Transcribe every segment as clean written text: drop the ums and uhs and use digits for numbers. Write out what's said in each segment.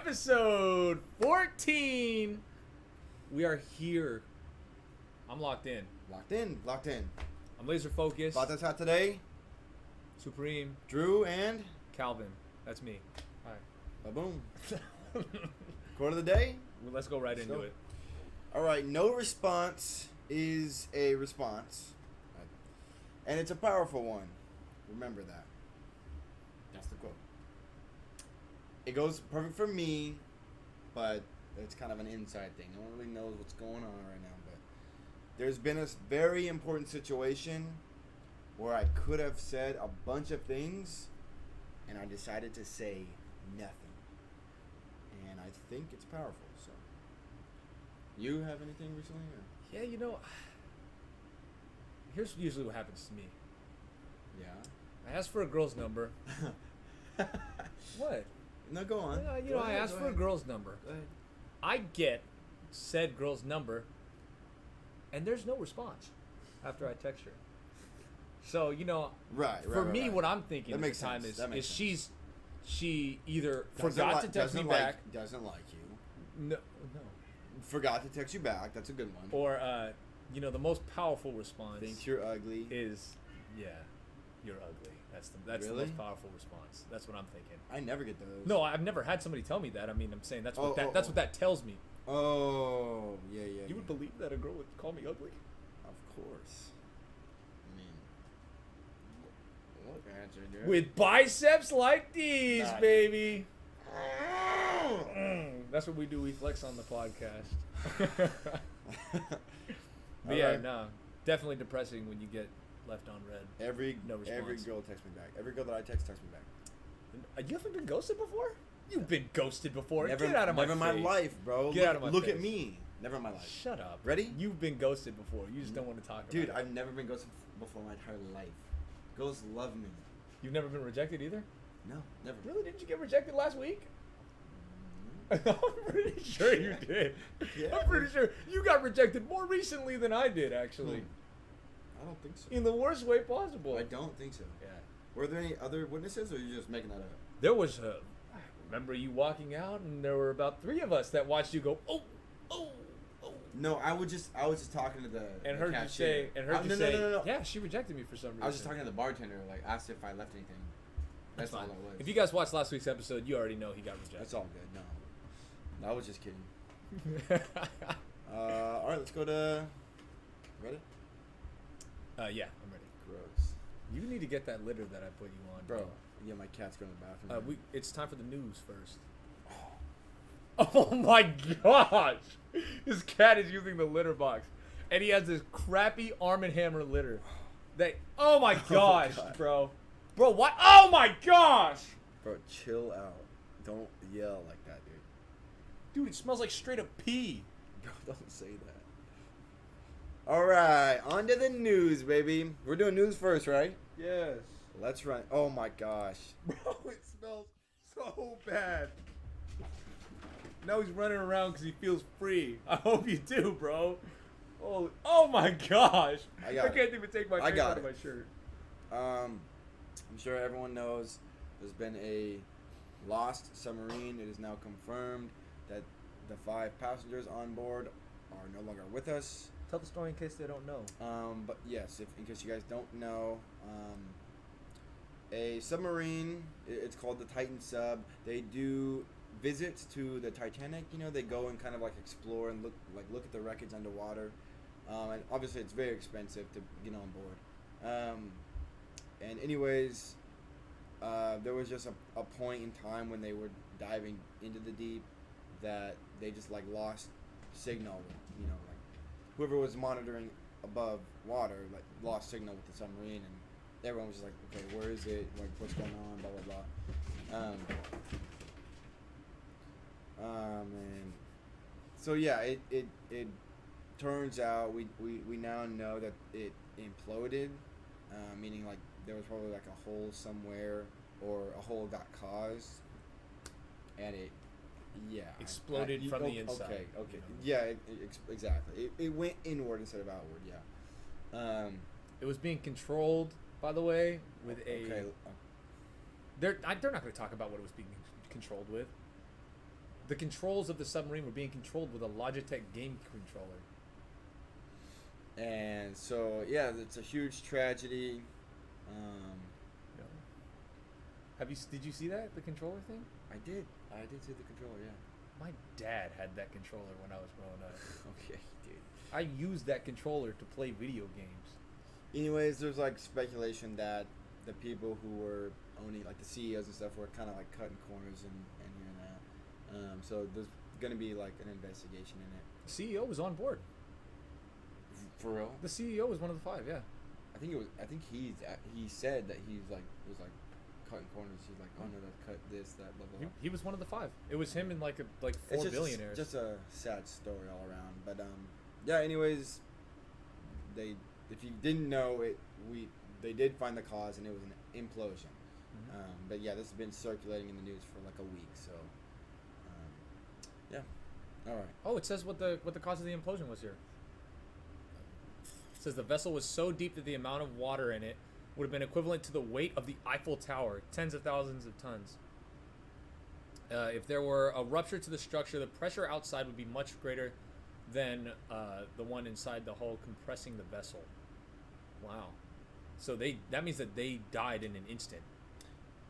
Episode 14. We are here. I'm locked in. Locked in. I'm laser focused. About that today, Supreme. Drew and Calvin. That's me. All right. boom. Quote of the day. Well, let's go right into it. All right. No response is a response, and it's a powerful one. Remember that. That's the quote. It goes perfect for me, but it's kind of an inside thing. No one really knows what's going on right now, but there's been a very important situation where I could have said a bunch of things, and I decided to say nothing. And I think it's powerful. So, you have anything recently? Or? Yeah, you know, here's usually what happens to me. Yeah. I ask for a girl's number. What? No, go on. I asked for a girl's number. Go ahead. I get said girl's number, and there's no response after I text her. So, for me, what I'm thinking at the time is she either forgot to text me back. Doesn't like you. No. Forgot to text you back. That's a good one. Or, the most powerful response. Thinks you're ugly. Is, yeah, you're ugly. That's really? the most powerful response. That's what I'm thinking. I never get those. No, I've never had somebody tell me that. I mean, I'm saying that's what that tells me. Oh, yeah. You would believe that a girl would call me ugly? Of course. I mean, look at you, dude. With biceps like these, baby. That's what we do. We flex on the podcast. But yeah, no, definitely depressing when you get left on red. Every no response. Every girl texts me back. Every girl that I text me back. You haven't been ghosted before? You've been ghosted before. Never, Get out of my never face. Never in my life, bro. Get out of my Look face. at me. Never in my life. Shut up. Ready? You've been ghosted before. You just don't want to talk about it. Dude, I've never been ghosted before my entire life. Girls love me. You've never been rejected either? No, never. Really? Didn't you get rejected last week? I'm pretty sure you did. Yeah. I'm pretty sure you got rejected more recently than I did, actually. I don't think so. In the worst way possible. I don't think so. Yeah. Were there any other witnesses, or are you just making that up? There was I remember you walking out, and there were about 3 of us that watched you go, oh. No, I was just talking to the heard you say, no. Yeah, she rejected me for some reason. I was just talking to the bartender, like asked if I left anything. That's all it was. If you guys watched last week's episode, you already know he got rejected. That's all good. No, I was just kidding. All right, let's go to Reddit. Yeah, I'm ready. Gross. You need to get that litter that I put you on, bro. Yeah, my cat's going to the bathroom. It's time for the news first. Oh my gosh! His cat is using the litter box, and he has this crappy Arm & Hammer litter. Oh my gosh, bro, what? Oh my gosh! Bro, chill out. Don't yell like that, dude. Dude, it smells like straight up pee. Bro, don't say that. All right, on to the news, baby. We're doing news first, right? Yes. Let's run. Oh my gosh. Bro, it smells so bad. Now he's running around because he feels free. I hope you do, bro. Oh my gosh. I can't even take my face out of my shirt. I'm sure everyone knows there's been a lost submarine. It is now confirmed that the 5 passengers on board are no longer with us. Tell the story in case they don't know. But yes, in case you guys don't know, a submarine, it's called the Titan sub. They do visits to the Titanic. They go and kind of like explore and look at the wreckage underwater. And obviously it's very expensive to get on board. And anyways, there was just a point in time when they were diving into the deep that they just lost signal. Whoever was monitoring above water lost signal with the submarine, and everyone was just like, okay, where is it? What's going on? Blah blah blah. And so yeah, it turns out we now know that it imploded, meaning there was probably a hole somewhere, or a hole got caused, and it exploded from the inside. Okay. Yeah, exactly. It went inward instead of outward. Yeah. It was being controlled, by the way, with a. They're not going to talk about what it was being controlled with. the controls of the submarine were being controlled with a Logitech game controller. And so, yeah, it's a huge tragedy. Yeah. Did you see that, the controller thing? I did see the controller, yeah. My dad had that controller when I was growing up. Okay, dude. I used that controller to play video games. Anyways, there's like speculation that the people who were owning, like the CEOs and stuff, were kind of like cutting corners and here and that. So there's gonna be like an investigation in it. The CEO was on board. For real? The CEO was one of the 5, yeah. I think he said that he was cutting corners. He's like, oh no, let's cut this, that, blah blah. He was one of the 5. It was him and like 4 it's just, billionaires. Just a sad story all around. But yeah. Anyways, if you didn't know it, they did find the cause, and it was an implosion. Mm-hmm. But yeah, this has been circulating in the news for like a week. So yeah. All right. Oh, it says what the cause of the implosion was here. It says the vessel was so deep that the amount of water in it would have been equivalent to the weight of the Eiffel Tower, tens of thousands of tons. If there were a rupture to the structure, the pressure outside would be much greater than the one inside the hull, compressing the vessel. Wow. So that means that they died in an instant.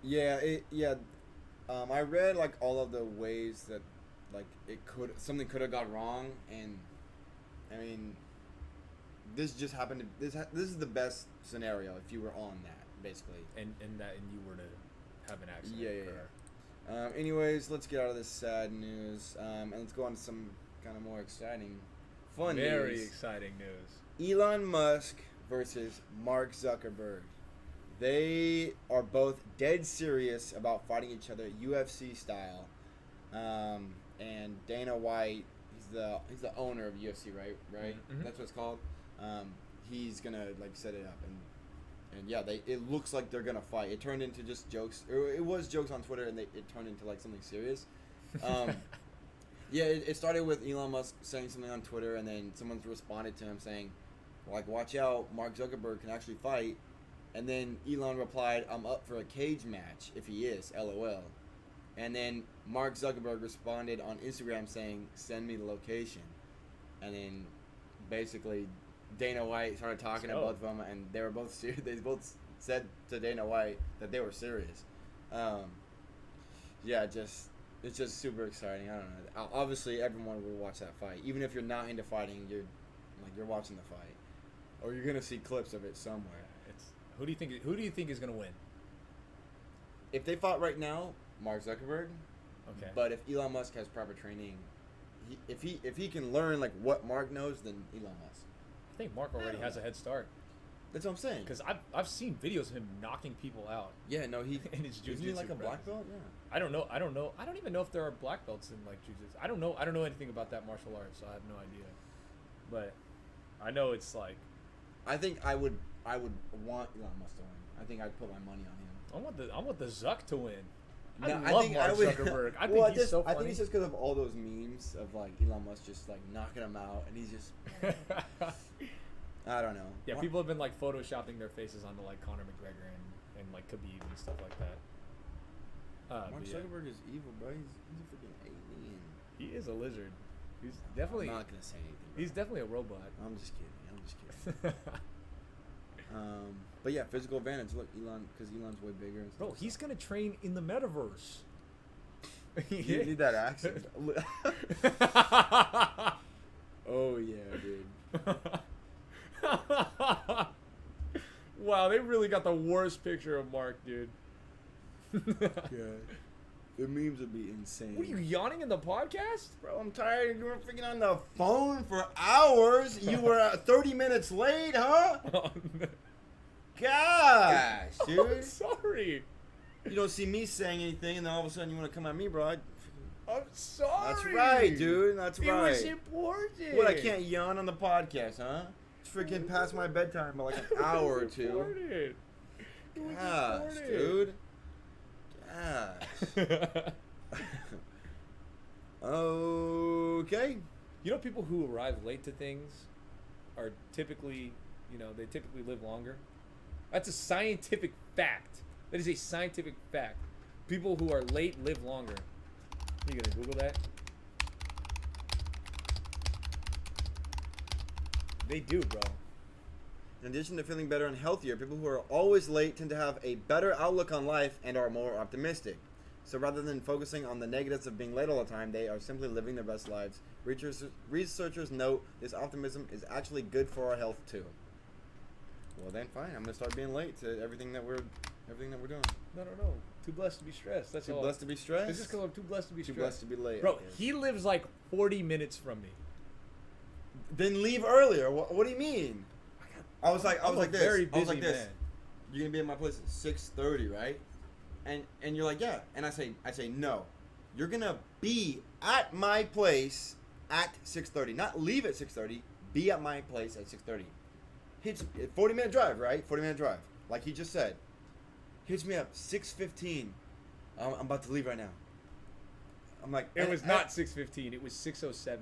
Yeah. I read like all of the ways that like something could have gone wrong, and I mean, this just happened. This is the best scenario if you were on that, basically. And you were to have an accident occur. Anyways, let's get out of this sad news, and let's go on to some kind of more exciting, fun news. Very exciting news. Elon Musk versus Mark Zuckerberg. They are both dead serious about fighting each other UFC style. And Dana White, he's the owner of UFC, right? Mm-hmm. That's what it's called. He's gonna like set it up, and yeah, it looks like they're gonna fight. It turned into just jokes. It was jokes on Twitter, and it turned into like something serious. Yeah, it started with Elon Musk saying something on Twitter, and then someone's responded to him saying, like, watch out, Mark Zuckerberg can actually fight. And then Elon replied, I'm up for a cage match if he is, LOL. And then Mark Zuckerberg responded on Instagram saying, send me the location. And then basically Dana White started talking to both of them, and they were both serious. They both said to Dana White that they were serious. Yeah, it's just super exciting. I don't know. Obviously, everyone will watch that fight. Even if you're not into fighting, you're watching the fight, or you're gonna see clips of it somewhere. Who do you think is gonna win? If they fought right now, Mark Zuckerberg. Okay. But if Elon Musk has proper training, if he can learn like what Mark knows, then Elon Musk. I think Mark already has a head start. That's what I'm saying. Because I've seen videos of him knocking people out. Yeah, no, he in his jiu-jitsu. Isn't he like a black belt? Yeah. I don't know. I don't even know if there are black belts in like jiu-jitsu. I don't know anything about that martial art, so I have no idea. But I know it's like. I think I would want Elon Musk to win. I think I'd put my money on him. I want the Zuck to win. No, I love Mark Zuckerberg. I think he's so funny. I think it's just because of all those memes of like Elon Musk just like knocking him out, and he's just. I don't know. Yeah, people have been like photoshopping their faces onto like Conor McGregor and like Khabib and stuff like that. Mark Zuckerberg is evil, bro. He's a freaking alien. He is a lizard. He's definitely. I'm not gonna say anything. Bro. He's definitely a robot. I'm just kidding. But yeah, physical advantage. Look, because Elon's way bigger. And stuff. Bro, he's gonna train in the metaverse. You need that accent. Oh yeah, dude. Wow, they really got the worst picture of Mark, dude. Yeah. The memes would be insane. What are you yawning in the podcast? Bro, I'm tired. You were freaking on the phone for hours. You were 30 minutes late, huh? Oh, no. Gosh, dude. I'm sorry. You don't see me saying anything, and then all of a sudden you want to come at me, bro. I'm sorry. That's right, dude. That's right. It was important. What, I can't yawn on the podcast, huh? It's freaking past my bedtime by like an hour or two. Gosh, dude. Okay. You know, people who arrive late to things are typically, they typically live longer. That's a scientific fact. That is a scientific fact. People who are late live longer. You gonna Google that? They do, bro. In addition to feeling better and healthier, people who are always late tend to have a better outlook on life and are more optimistic. So rather than focusing on the negatives of being late all the time, they are simply living their best lives. Researchers note this optimism is actually good for our health too. Well then, fine. I'm gonna start being late to everything that we're doing. No. Too blessed to be stressed. That's Too all. blessed to be stressed. It's just because I'm too blessed to be Too stressed. blessed to be late. Bro, he lives like 40 minutes from me. Then leave earlier. What do you mean? I was like this. Very busy I was like this. man. You're gonna be at my place at 6:30, right? And you're like, yeah. And I say no. You're gonna be at my place at 6:30. Not leave at 6:30. Be at my place at 6:30. Hits 40-minute drive, right? 40-minute drive, like he just said. Hits me up 6:15. I'm about to leave right now. I'm like, It was not 6:15. It was 6:07.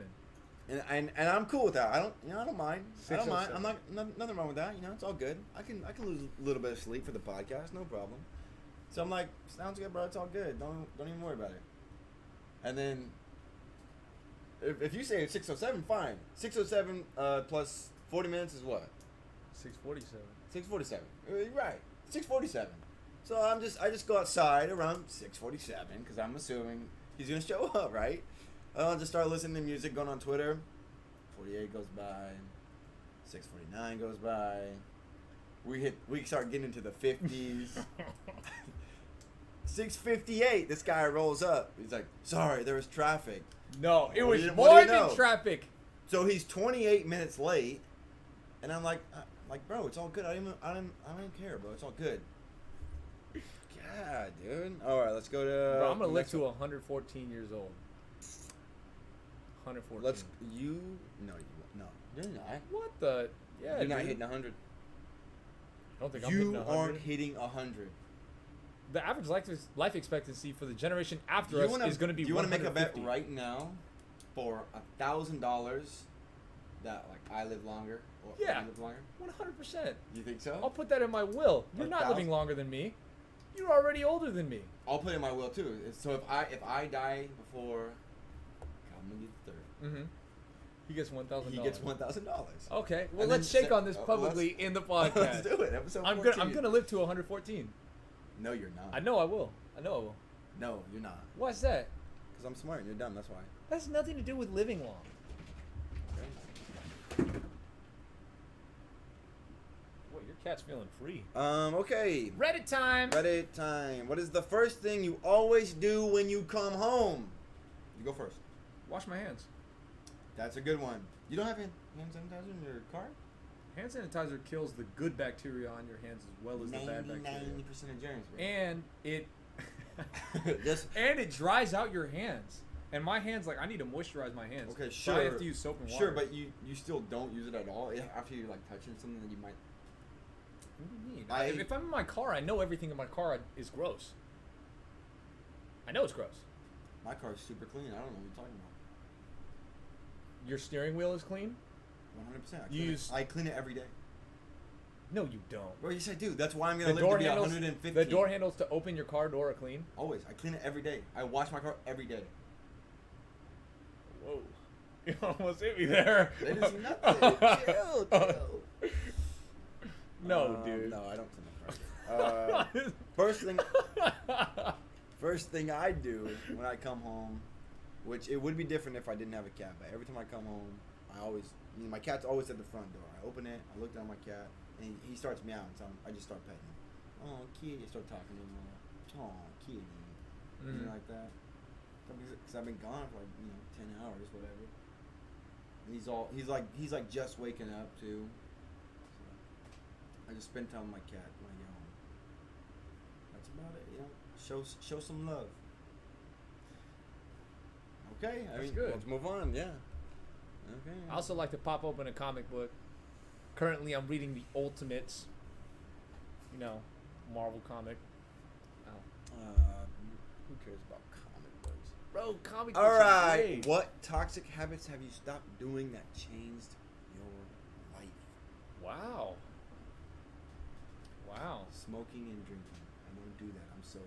And I'm cool with that. I don't mind. I don't mind. 6:07. I'm not nothing wrong with that. It's all good. I can lose a little bit of sleep for the podcast, no problem. So I'm like, sounds good, bro. It's all good. Don't even worry about it. And then if you say it's 6:07, fine. 6:07 plus 40 minutes is what? 6:47. 6:47. You're right. 6:47. So I just go outside around 6:47 because I'm assuming he's gonna show up, right? I'll just start listening to music, going on Twitter. 48 goes by. 6:49 goes by. We start getting into the 50s. 6:58, this guy rolls up. He's like, sorry, there was traffic. No, it was What more do you know? than traffic. So he's 28 minutes late, and I'm like, bro, it's all good. I don't even care, bro. It's all good. God, dude. All right, let's go to. Bro, I'm gonna live to 114 years old. 114. No, you're not. What the? Yeah, You're not dude. hitting 100. I don't think I'm hitting You 100. aren't hitting 100. The average life expectancy for the generation after us is going to be. You want to make a bet 150. right now for $1,000 that like I live longer or Yeah. you live longer? 100%. You think so? I'll put that in my will. You're not 1,000? living longer than me. You're already older than me. I'll put it in my will too. So if I die before, I'm gonna get the third. Mm-hmm. He gets $1,000. He gets $1,000. Okay. Well, And let's then shake on this publicly in the podcast. Let's do it. Episode 14. I'm gonna live to 114. No, you're not. I know I will. No, you're not. Why's that? Because I'm smart and you're dumb. That's why. That has nothing to do with living long. Okay. What, your cat's feeling free. Okay. Reddit time. Reddit time. What is the first thing you always do when you come home? You go first. Wash my hands. That's a good one. You don't have hand sanitizer in your car? Hand sanitizer kills the good bacteria on your hands as well as the bad bacteria. 90% of germs, bro. And it Just and it dries out your hands. And my hands, like, I need to moisturize my hands. okay, So sure. I have to use soap and water. Sure, but you still don't use it at all after you're like touching something that you might. What do you mean? I- If I'm in my car, I know everything in my car is gross. I know it's gross. My car is super clean. I don't know what you're talking about. Your steering wheel is clean? 100%. I clean it every day. No, you don't. Bro, yes I do. That's why I'm gonna The live door to be handles, 150. the door handles to open your car door are clean? Always. I clean it every day. I wash my car every day. Whoa. You almost hit me there. That is nothing. Chill. No, dude. No, I don't clean my car. First thing I do when I come home, which it would be different if I didn't have a cat, but every time I come home, my cat's always at the front door. I open it, I look down my cat, and he starts meowing, so I just start petting him. Oh, kitty. I start talking to him. Oh, kitty. You know, like that. Because I've been gone for 10 hours, whatever. And he's like just waking up too. So I just spend time with my cat when I get home. That's about it, Show some love. Okay, That's good. Let's move on. Yeah. Okay. I also like to pop open a comic book. Currently, I'm reading the Ultimates. Marvel comic. Who cares about comic books? Bro, comic books All are right. great. What toxic habits have you stopped doing that changed your life? Wow. Smoking and drinking. I don't do that. I'm sober.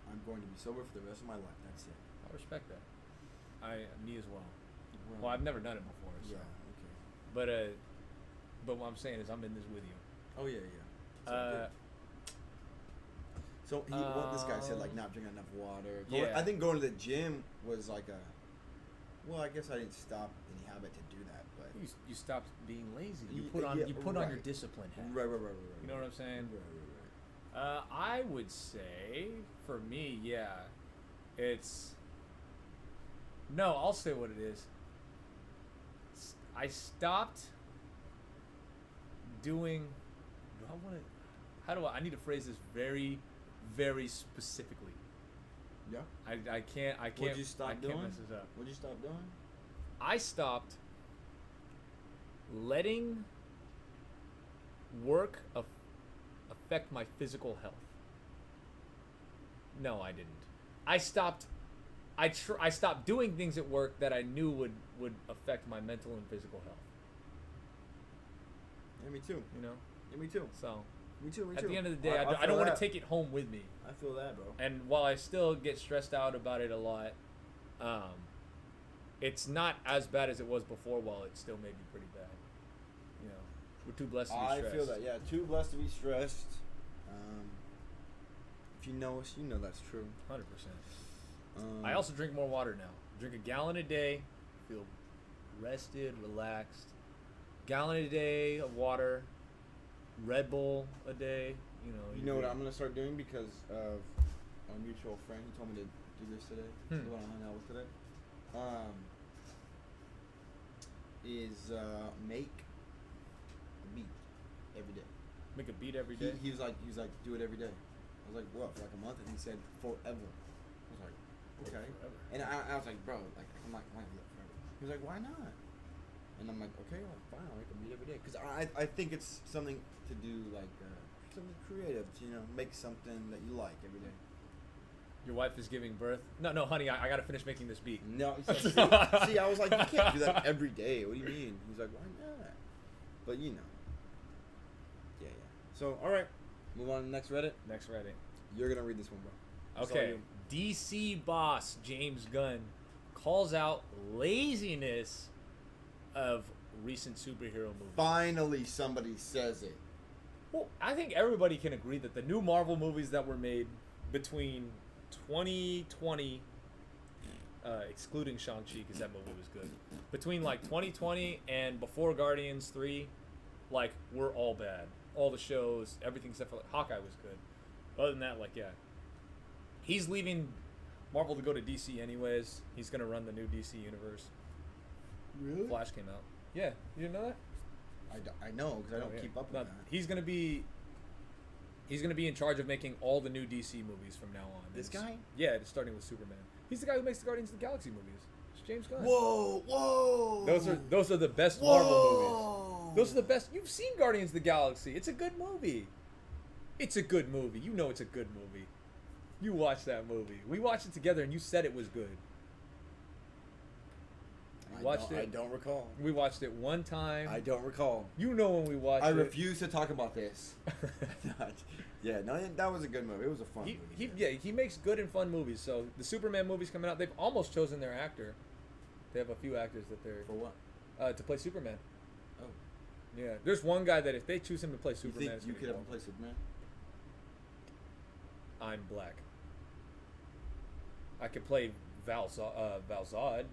I'm going to be sober for the rest of my life. That's it. I respect that. Me as well. Well, I've never done it before. So. Yeah. Okay. But what I'm saying is, I'm in this with you. Oh yeah. So this guy said like not drinking enough water. Yeah. I think going to the gym was like a. Well, I guess I didn't stop any habit to do that, but You stopped being lazy. You Yeah, put on your right. discipline hat. Right. You know what I'm saying? Right. I would say for me, yeah, it's. No, I'll say what it is. I stopped doing. Do I want to? How do I? I need to phrase this very, very specifically. Yeah. I can't. What'd you stop doing? Mess this up. What'd you stop doing? I stopped letting work affect my physical health. No, I didn't. I stopped. I stopped doing things at work that I knew would affect my mental and physical health. Yeah, me too. You know. Yeah, me too. So. Me too. At the end of the day, I don't want to take it home with me. I feel that, bro. And while I still get stressed out about it a lot, it's not as bad as it was before. While it still may be pretty bad. You know, we're too blessed to be stressed. I feel that. Yeah, too blessed to be stressed. If you know us, you know that's true. 100%. I also drink more water now. Drink a gallon a day. Feel rested, relaxed. Gallon a day of water. Red Bull a day. You know what I'm gonna start doing because of a mutual friend. He told me to do this today. The one I hung out with today. Is make a beat every day. Make a beat every day. He was like, do it every day. I was like, what, for like a month? And he said, forever. I was like, okay. Forever. And I was like, bro, like, I'm not going to do that forever. He was like, why not? And I'm like, okay, well, fine, I'll make a beat every day. Because I think it's something to do, like, something creative, to, make something that you like every day. Your wife is giving birth. No, honey, I gotta finish making this beat. No, he said, see, I was like, you can't do that every day. What do you mean? He's like, why not? But Yeah. So, all right, move on to the next Reddit. Next Reddit. You're gonna read this one, bro. Okay. DC boss James Gunn calls out laziness of recent superhero movies. Finally, somebody says it. Well, I think everybody can agree that the new Marvel movies that were made between 2020, excluding Shang-Chi because that movie was good, between like 2020 and before Guardians 3, like, were all bad. All the shows, everything except for like Hawkeye was good. Other than that, like, yeah. He's leaving Marvel to go to DC anyways. He's going to run the new DC universe. Really? Flash came out. Yeah, you didn't know that? I know because I don't keep up with that. He's gonna be in charge of making all the new DC movies from now on. This guy? Yeah, it's starting with Superman. He's the guy who makes the Guardians of the Galaxy movies. It's James Gunn. Whoa! Those are the best Marvel movies. Those are the best. You've seen Guardians of the Galaxy. It's a good movie. It's a good movie. You know it's a good movie. You watched that movie. We watched it together, and you said it was good. I don't recall. We watched it one time. I don't recall. You know when we watched it. I refuse to talk about this. Yeah, no, that was a good movie. It was a fun movie. He makes good and fun movies. So the Superman movies coming out, they've almost chosen their actor. They have a few actors that they're for what? To play Superman. Oh, yeah. There's one guy that if they choose him to play Superman, you think you could ever play Superman? I'm black. I could play Val-Zod.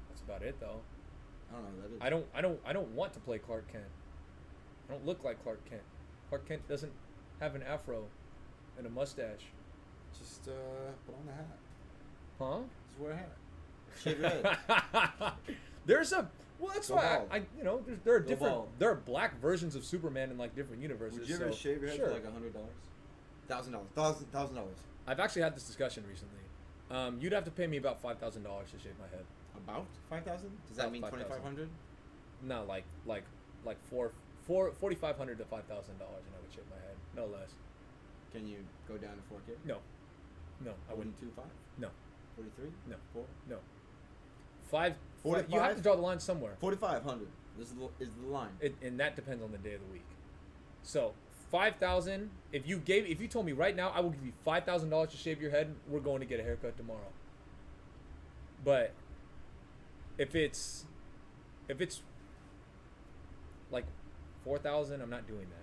That's about it, though. I don't know who that is. I don't want to play Clark Kent. I don't look like Clark Kent. Clark Kent doesn't have an afro and a mustache. Just put on the hat. Huh? Just wear a hat. Shave your head. There's a that's Go why bald. there are different bald. there are black versions of Superman in like different universes. Would you ever shave your head for like $100? $1,000. I've actually had this discussion recently. You'd have to pay me about $5,000 to shave my head. About 5,000? Does that mean 2,500? No, like 4,500 to $5,000, and I would shave my head, no less. Can you go down to 4K? No, I wouldn't. 25? No. 43? No. 4? No. 5. 45? You have to draw the line somewhere. 4,500 is the line. And that depends on the day of the week. So 5,000. If you told me right now I will give you $5,000 to shave your head, we're going to get a haircut tomorrow. But if it's like 4,000, I'm not doing that.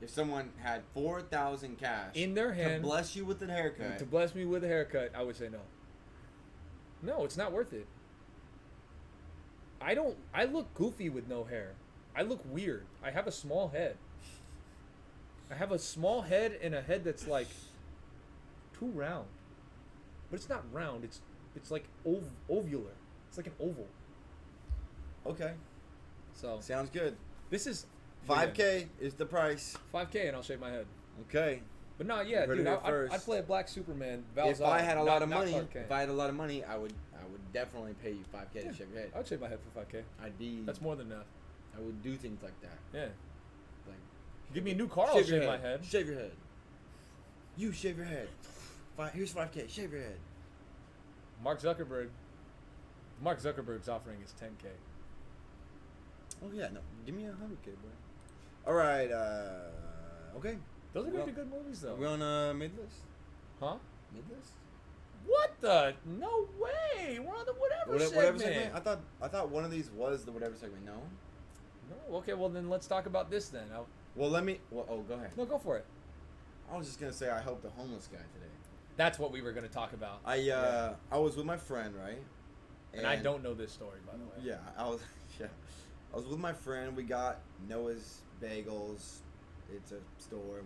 If someone had 4,000 cash In their hand to bless you with a haircut, to bless me with a haircut, I would say no. No, it's not worth it. I look goofy with no hair. I look weird. I have a small head. I have a small head and a head that's like too round. But it's not round. It's like ovular. It's like an oval. okay, So sounds good. this is 5K is the price. 5K and I'll shave my head. Okay. But no, yeah, You heard dude, it here first. I'd play a black Superman. If I had a lot of money, if I would definitely pay you 5K to shave your head. I'd shave my head for 5K. I'd be. That's more than enough. I would do things like that. Yeah. Like, Give me a new car, I'll shave your shave my head. head. Shave your head. You shave your head. Here's 5K. Shave your head. Mark Zuckerberg's offering is 10K. Oh yeah, no. Give me 100K, bro. All right. Okay. Those are Well, gonna be good movies, though. Are we on mid list? Huh? Mid list? What the? No way! We're on the whatever segment. Whatever segment. I thought one of these was the whatever segment. No. No. Okay. Well, then let's talk about this then. Well, let me. Well, go ahead. No, go for it. I was just gonna say I helped the homeless guy today. That's what we were gonna talk about. I was with my friend, right? And I don't know this story, by the way. Yeah, I was with my friend. We got Noah's Bagels. It's a store.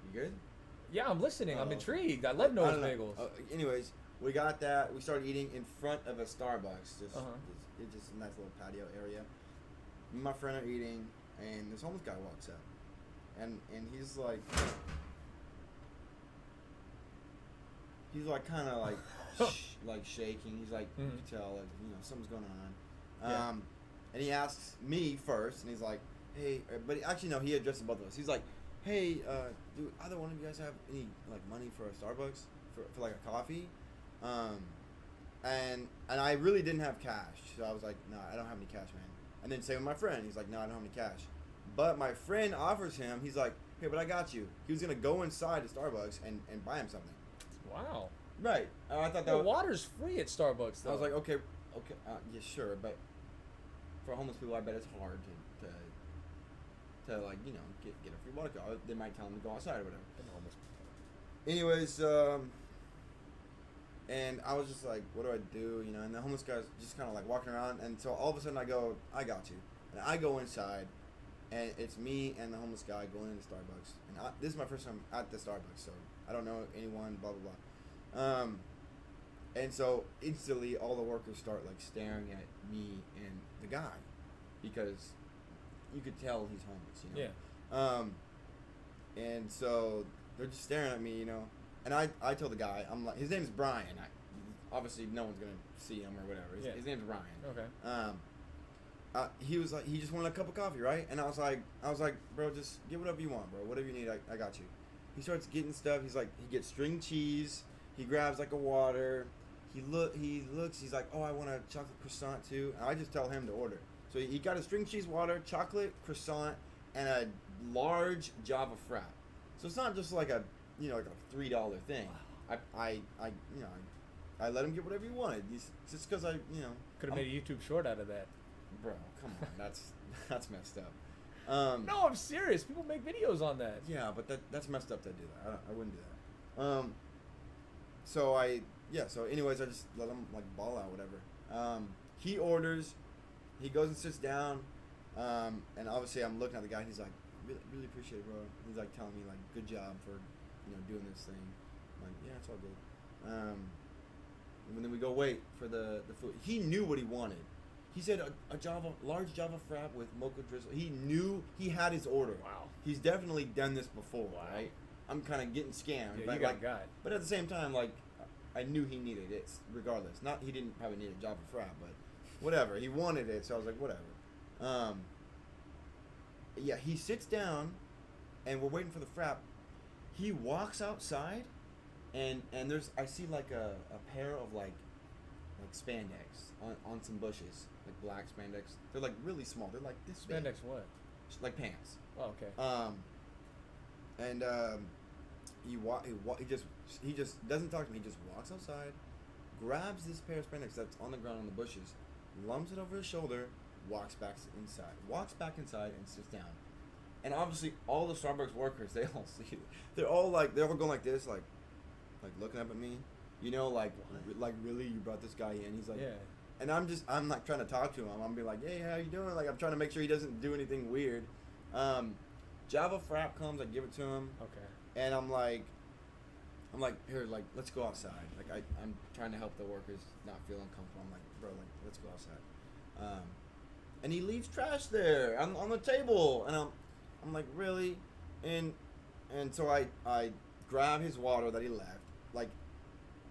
You good? Yeah, I'm listening. I'm Oh. intrigued. I love I Noah's don't know. Bagels. Anyways, we got that. We started eating in front of a Starbucks. Uh-huh. It's just a nice little patio area. Me and my friend are eating, and this homeless guy walks up, and he's like kind of like like shaking. He's like, you can tell, like, something's going on. Yeah. And he asks me first, and he's like, hey, but actually no, he addresses both of us. He's like, hey, do either one of you guys have any like money for a Starbucks for like a coffee? And I really didn't have cash, so I was like, no, I don't have any cash, man. And then same with my friend, he's like, no, I don't have any cash. But my friend offers him, he's like, hey, but I got you. He was gonna go inside to Starbucks and buy him something. Wow. Right. I thought that The water's free at Starbucks, though. I was like, okay, yeah, sure, but for homeless people, I bet it's hard to like, get a free water. They might tell them to go outside or whatever. Anyways, and I was just like, what do I do? And the homeless guy's just kind of like walking around, and so all of a sudden I go, I got you. And I go inside, and it's me and the homeless guy going into Starbucks. And this is my first time at the Starbucks, so I don't know anyone, blah, blah, blah. And so instantly all the workers start like staring at me and the guy, because you could tell he's homeless, Yeah. And so they're just staring at me, and I told the guy, I'm like, his name's Brian. Obviously no one's gonna see him or whatever. His name's Brian. Okay. He was like, he just wanted a cup of coffee, right? And I was like, bro, just get whatever you want, bro. Whatever you need, I got you. He starts getting stuff. He's like, he gets string cheese. He grabs like a water. He looks. He's like, oh, I want a chocolate croissant too. And I just tell him to order. So he got a string cheese water, chocolate croissant, and a large Java frap. So it's not just like a like a $3 thing. I let him get whatever he wanted. Just because Could have made a YouTube short out of that. Bro, come on, that's messed up. No, I'm serious. People make videos on that. Yeah, but that's messed up to do that. I wouldn't do that. So anyways, I just let him like ball out, whatever. He orders, he goes and sits down, and obviously I'm looking at the guy, and he's like, really appreciate it, bro. He's like telling me like, good job for doing this thing. I'm like, yeah, it's all good. And then we go wait for the food. He knew what he wanted. He said a large Java frap with mocha drizzle. He knew he had his order. Wow. He's definitely done this before, Wow. right? I'm kind of getting scammed. Yeah, but you got like, a guy. But at the same time, like, I knew he needed it regardless. Not he didn't probably need a Java frap, but whatever. He wanted it, so I was like, whatever. Yeah, he sits down, and we're waiting for the frap. He walks outside, and I see like a pair of like spandex on some bushes, like black spandex. They're like really small. They're like this big. Spandex what? Like pants. Oh, okay. he just doesn't talk to me. He just walks outside, grabs this pair of spandex that's on the ground in the bushes, lumps it over his shoulder, walks back inside and sits down. And obviously all the Starbucks workers, they all see it. They're all going like this, like looking up at me. You know, like really, you brought this guy in? He's like, yeah. And I'm like trying to talk to him. I'm be like, hey, how you doing? Like I'm trying to make sure he doesn't do anything weird. Java Frap comes, I give it to him. Okay. And I'm like, here, like, let's go outside. Like, I'm trying to help the workers not feel uncomfortable. I'm like, bro, like, let's go outside. And he leaves trash there on the table. And I'm like, really? And so I grab his water that he left. Like,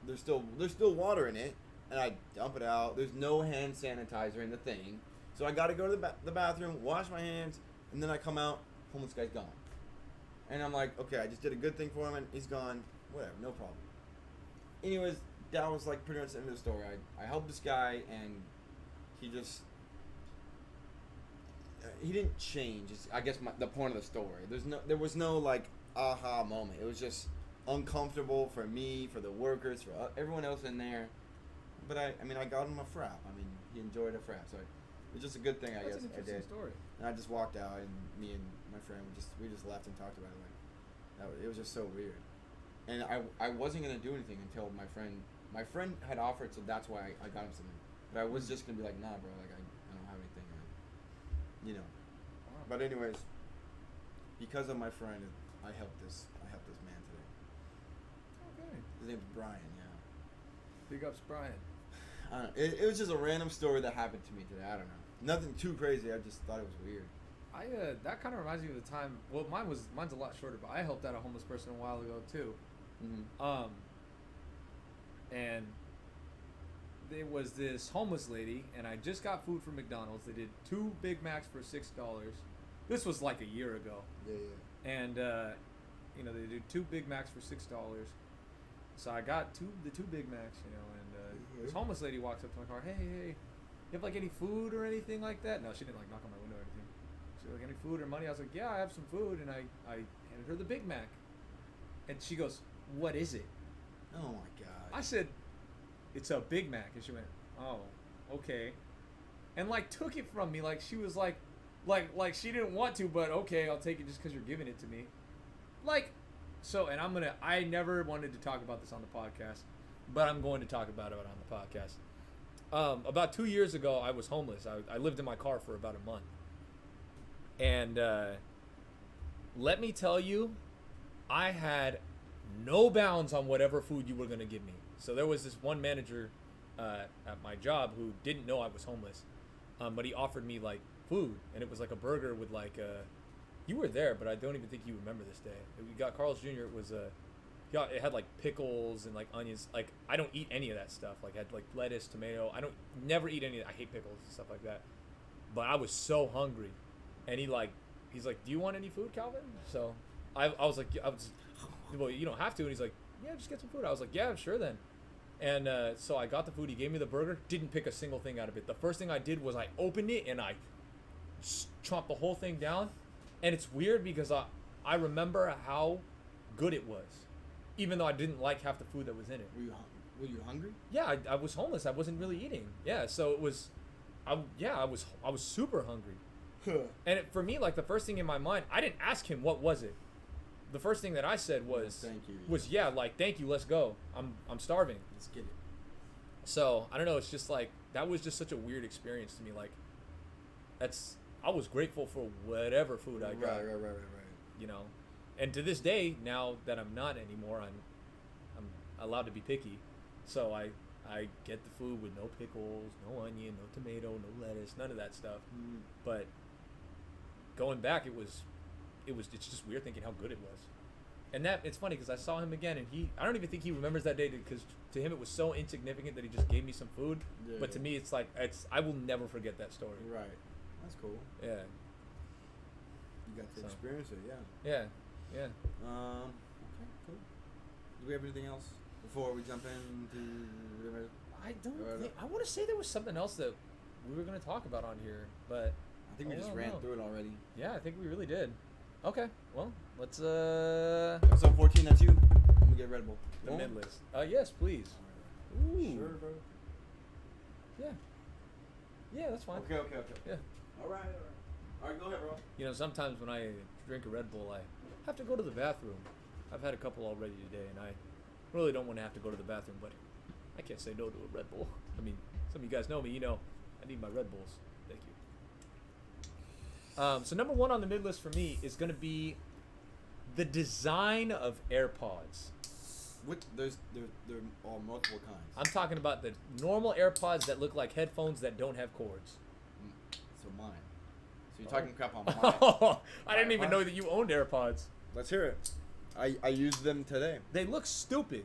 there's still water in it. And I dump it out. There's no hand sanitizer in the thing. So I got to go to the bathroom, wash my hands, and then I come out, homeless guy's gone. And I'm like, okay, I just did a good thing for him, and he's gone. Whatever, no problem. Anyways, that was like pretty much the end of the story. I helped this guy, and he just he didn't change. It's, I guess the point of the story. There was no like aha moment. It was just uncomfortable for me, for the workers, for everyone else in there. But I got him a frap. I mean, he enjoyed a frap, so it was just a good thing. I guess That's an interesting story. And I just walked out, and me and my friend we just left and talked about it. Like, it was just so weird. And I wasn't gonna do anything until my friend had offered, so that's why I got him something. But I was just gonna be like, nah, bro, like I don't have anything, you know. Wow. But anyways, because of my friend, I helped this man today. Okay. His name's Brian. Yeah. Big ups, Brian. It was just a random story that happened to me today. I don't know. Nothing too crazy. I just thought it was weird. That kind of reminds me of the time. Well, mine's a lot shorter, but I helped out a homeless person a while ago too. Mm-hmm. And there was this homeless lady, and I just got food from McDonald's. They did 2 Big Macs for $6. This was like a year ago. Yeah. And they did 2 Big Macs for $6. So I got the two Big Macs, and this homeless lady walks up to my car. Hey, you have like any food or anything like that? No, she didn't like knock on my window or anything. She was like, any food or money? I was like, yeah, I have some food, and I handed her the Big Mac, and she goes, what is it? Oh my god. I said, it's a Big Mac, and she went, oh, okay, and like took it from me, like she was like she didn't want to, but okay, I'll take it just because you're giving it to me, like. So, and I never wanted to talk about this on the podcast, but I'm going to talk about it on the podcast. About 2 years ago, I was homeless. I lived in my car for about a month. And let me tell you, I had no bounds on whatever food you were going to give me. So there was this one manager at my job who didn't know I was homeless, but he offered me like food, and it was like a burger with like you were there, but I don't even think you remember this day. We got Carl's Jr. It was it had like pickles and like onions. Like I don't eat any of that stuff. Like had like lettuce, tomato. I don't never eat any of that. I hate pickles and stuff like that. But I was so hungry, and he's like, do you want any food, Calvin? So I was like, well, you don't have to. And he's like, yeah, just get some food. I was like, yeah, sure then. And so I got the food. He gave me the burger. Didn't pick a single thing out of it. The first thing I did was I opened it and I chomped the whole thing down. And it's weird because I remember how good it was, even though I didn't like half the food that was in it. Were you hungry? Yeah, I was homeless. I wasn't really eating. Yeah, so it was, I was super hungry. And for me, like the first thing in my mind, I didn't ask him what was it. The first thing that I said was, thank you. Thank you, let's go. I'm starving. Let's get it. So I don't know. It's just like that was just such a weird experience to me. Like I was grateful for whatever food I got. Right. You know, and to this day, now that I'm not anymore, I'm allowed to be picky. So I get the food with no pickles, no onion, no tomato, no lettuce, none of that stuff. But going back, it's just weird thinking how good it was. And that it's funny because I saw him again, and I don't even think he remembers that day because to him it was so insignificant that he just gave me some food. Yeah. But to me, it's like I will never forget that story. Right. That's cool. Yeah. You got to experience it, yeah. Yeah. Okay, cool. Do we have anything else before we jump into? I don't think. I want to say there was something else that we were going to talk about on here, but I think we just ran through it already. Yeah, I think we really did. Okay, well, Let's Episode 14, that's you. Let me get Red Bull. the mid list. Yes, please. Ooh. Sure, bro. Yeah. Yeah, that's fine. Okay. Yeah. All right, go ahead, bro. You know, sometimes when I drink a Red Bull, I have to go to the bathroom. I've had a couple already today, and I really don't want to have to go to the bathroom, but I can't say no to a Red Bull. I mean, some of you guys know me. You know, I need my Red Bulls. Thank you. So number one on the mid list for me is going to be the design of AirPods. There are multiple kinds. I'm talking about the normal AirPods that look like headphones that don't have cords. So mine. So you're talking crap on mine. I didn't even know that you owned AirPods. Let's hear it. I used them today. They look stupid.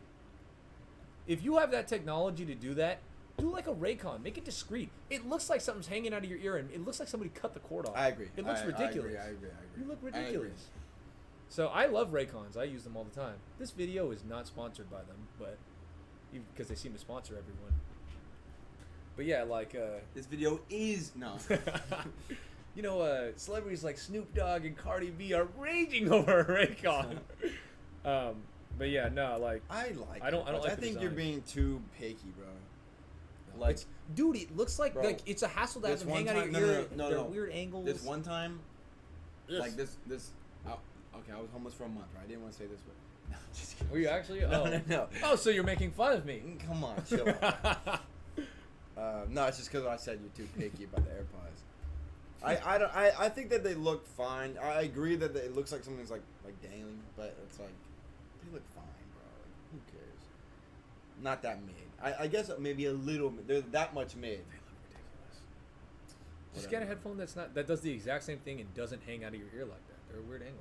If you have that technology to do that, do like a Raycon. Make it discreet. It looks like something's hanging out of your ear, and it looks like somebody cut the cord off. I agree. It looks ridiculous. I agree. You look ridiculous. So I love Raycons. I use them all the time. This video is not sponsored by them, but because they seem to sponsor everyone. But yeah, like this video is no. You know, celebrities like Snoop Dogg and Cardi B are raging over a Raycon. But yeah, no, like I don't like I the think you're design. being too picky, bro. Like, dude, it looks like Bro, it's a hassle to have this them one hang out of time- your no, ear. no, no, They're no. weird angles. This one time, Yes. like this. Okay, I was homeless for a month. Right? I didn't want to say this, but no, just kidding. Were you actually? No. Oh, so you're making fun of me? Come on, chill out. No, it's just because I said you're too picky about the AirPods. I think that they look fine. I agree that it looks like something's like dangling, but it's like they look fine, bro. Like, who cares? Not that mid. I guess maybe a little mid. They're that much mid. They look ridiculous. Just get a headphone that does the exact same thing and doesn't hang out of your ear like that. They're weird angles.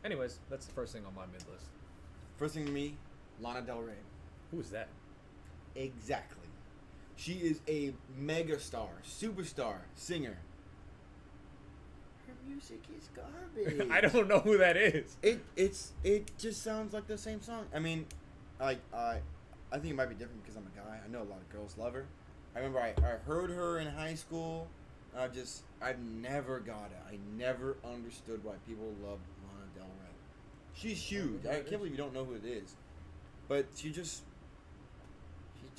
Anyways, that's the first thing on my mid list. First thing to me, Lana Del Rey. Who is that? Exactly. She is a mega star, superstar, singer. Her music is garbage. I don't know who that is. It just sounds like the same song. I mean, I think it might be different because I'm a guy. I know a lot of girls love her. I remember I heard her in high school. I've never got it. I never understood why people love Lana Del Rey. She's huge. I can't believe you don't know who it is. But she just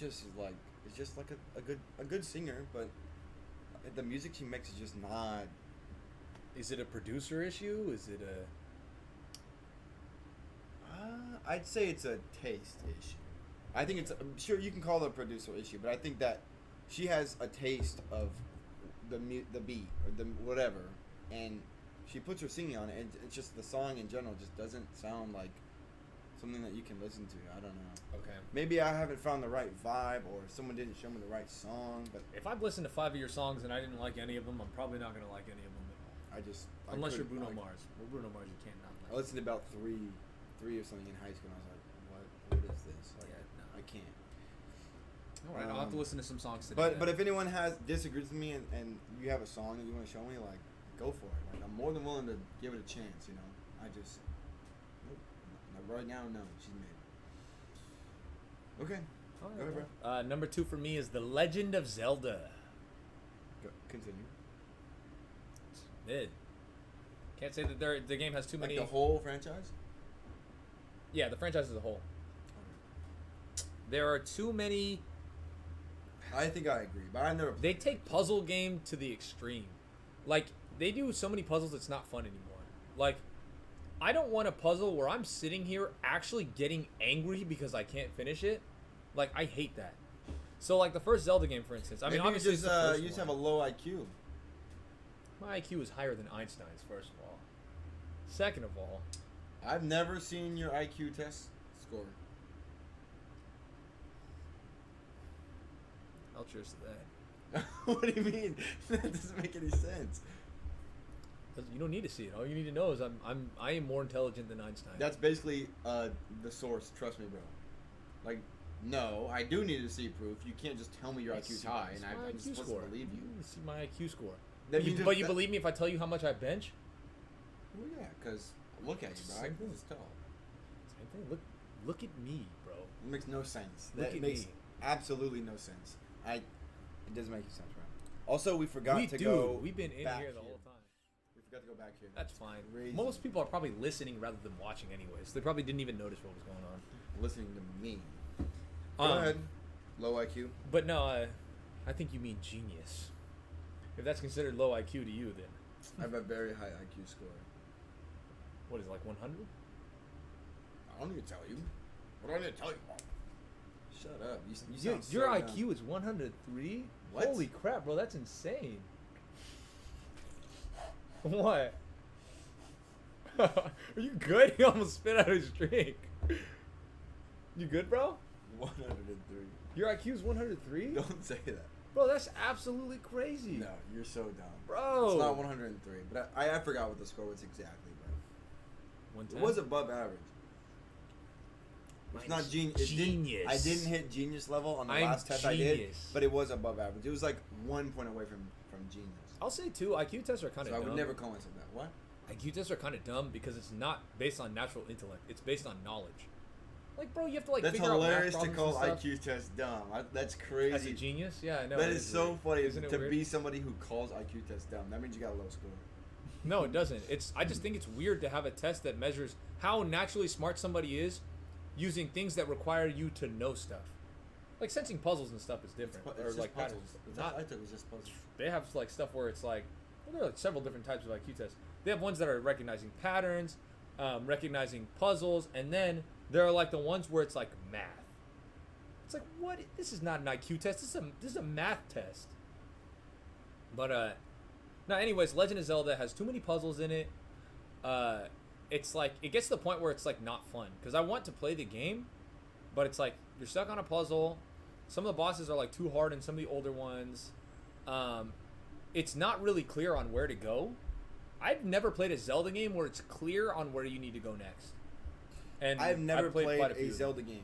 is like, it's just like a good singer, but the music she makes is just not. Is it a producer issue? Is it a? I'd say it's a taste issue. I think it's sure you can call it a producer issue, but I think that she has a taste of the beat or the whatever, and she puts her singing on it, and it's just the song in general just doesn't sound like something that you can listen to. I don't know. Okay. Maybe I haven't found the right vibe, or someone didn't show me the right song. But If I've listened to 5 of your songs and I didn't like any of them, I'm probably not gonna like any of them at all. Unless you're Bruno Mars. Well, Bruno Mars, you can't not I like. listened to about three or something in high school, and I was like, what is this? Like, Yeah, no. I can't. All right, I'll have to listen to some songs today. But if anyone disagrees with me and you have a song that you want to show me, like, go for it. Like, I'm more than willing to give it a chance. You know, nope. Right now, no, she's made. Okay, All right, go ahead, well. Number 2 for me is The Legend of Zelda. continue. Mid. Can't say that the game has too Like many. the whole franchise. Yeah, the franchise as a whole. There are too many. I think I agree, but I never. They take puzzle game to the extreme. Like, they do so many puzzles, it's not fun anymore. Like, I don't want a puzzle where I'm sitting here actually getting angry because I can't finish it. Like, I hate that. So, like, the first Zelda game, for instance. I mean, Maybe obviously, you it's the first just one. have a low IQ. My IQ is higher than Einstein's, first of all. Second of all, I've never seen your IQ test score. I'll cheers to that. What do you mean? That doesn't make any sense. You don't need to see it. All you need to know is I am more intelligent than Einstein. That's basically the source. Trust me, bro. Like, no, I do need to see proof. You can't just tell me your IQ's high, and I'm supposed to believe you. See my IQ score. That means But you believe me if I tell you how much I bench? Well, yeah, because look at you, bro. I can just tell. Same thing. Look at me, bro. It makes no sense. Look That at makes me. absolutely no sense. It doesn't make sense, bro. Also, we forgot to go. We've been in back here the whole time. We Forgot to go back here. That's fine. Crazy. Most people are probably listening rather than watching anyways. They probably didn't even notice what was going on. Listening to me. Go ahead. Low IQ. But no, I think you mean genius. If that's considered low IQ to you, then I have a very high IQ score. what is it, like 100? I don't need to tell you. What do I need to tell you? Shut up. You Dude, sound your so IQ dumb. is 103? What? Holy crap, bro, that's insane. What? Are you good? He almost spit out his drink. You good, bro? 103. Your IQ is 103? Don't say that. Bro, that's absolutely crazy. No, you're so dumb. Bro. It's not 103, but I forgot what the score was exactly, bro. 110? It was above average. It's not genius. Genius. I didn't hit genius level on the I'm last test I did, genius. but it was above average. It was like 1 point away from genius. I'll say, too, IQ tests are kind of So I dumb. would never call myself that. What? IQ tests are kind of dumb because it's not based on natural intellect. It's based on knowledge. Like, bro, you have to, like, That's figure hilarious out to math call problems and stuff. IQ tests dumb. That's crazy. As a genius? Yeah, I know. That it is so weird. funny Isn't it to weird? be somebody who calls IQ tests dumb. That means you got a low score. No, it doesn't. I just think it's weird to have a test that measures how naturally smart somebody is using things that require you to know stuff. Like sensing puzzles and stuff is different. It's or just like puzzles. patterns. It's Not, I thought it was just puzzles. they have like stuff where it's like, well, there are like several different types of IQ tests. They have ones that are recognizing patterns, recognizing puzzles, and then there are like the ones where it's like math. It's like, what? This is not an IQ test. This is a math test. But no. Anyways, Legend of Zelda has too many puzzles in it. It's like it gets to the point where it's like not fun because I want to play the game, but it's like you're stuck on a puzzle. Some of the bosses are like too hard in some of the older ones. It's not really clear on where to go. I've never played a Zelda game where it's clear on where you need to go next. And I've never played played quite a few of them. Zelda game.